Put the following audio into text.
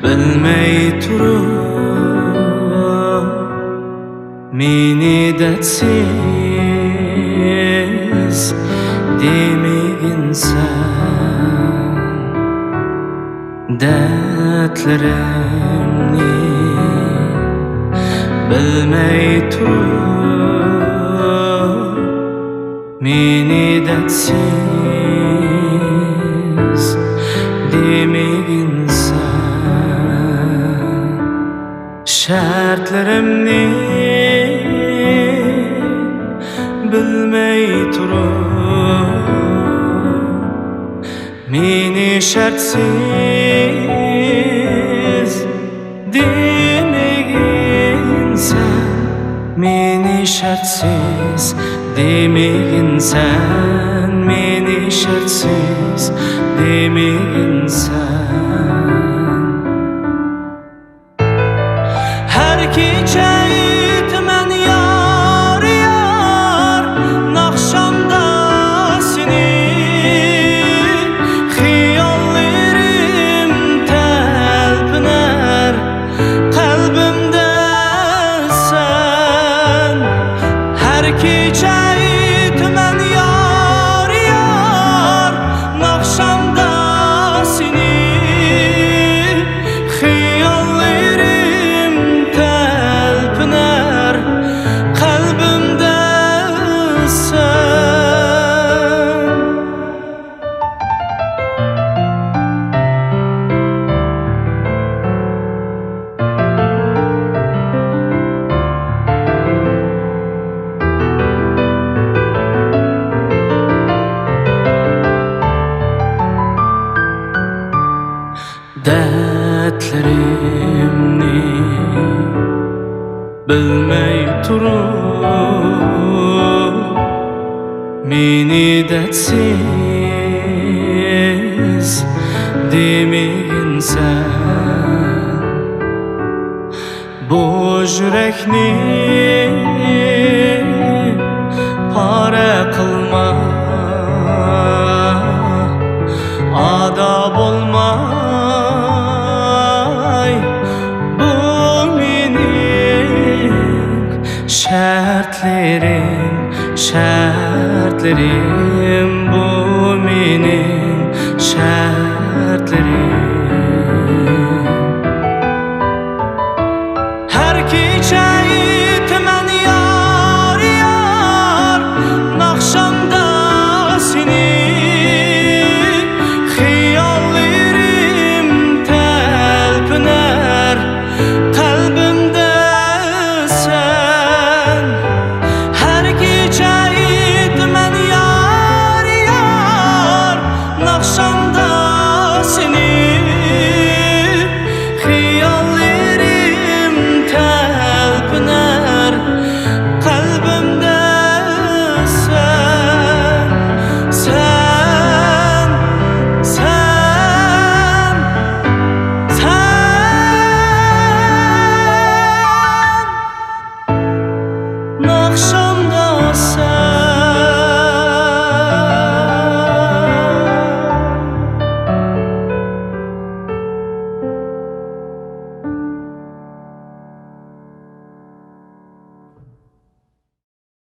bilmey turup meni dertsiz demiginsan dertlerimni bilmey turup meni dertsiz demiginsan şartlarimni bilmey turup meni şartsiz demiginsan meni şartsiz demiginsan meni şartsiz demiginsan her kecha aytaman yor yor naqshamda seni xiyollarim talpinar qalbimda sen her kecha aytaman yor yor naqshamda seni xiyollarim talpinar qalbimda sen dertlerimni bilmey turup meni dertsiz demiginsan bu yurakni pora qilma ado bo'lma şartlarım bu mening şartlarım her kecha aytaman yor yor naqshamda seni xiyollarim talpinar qalbimda sen her kecha aytaman yor yor naqshamda seni xiyollarim talpinar qalbimda sen sen sen sen naqshamda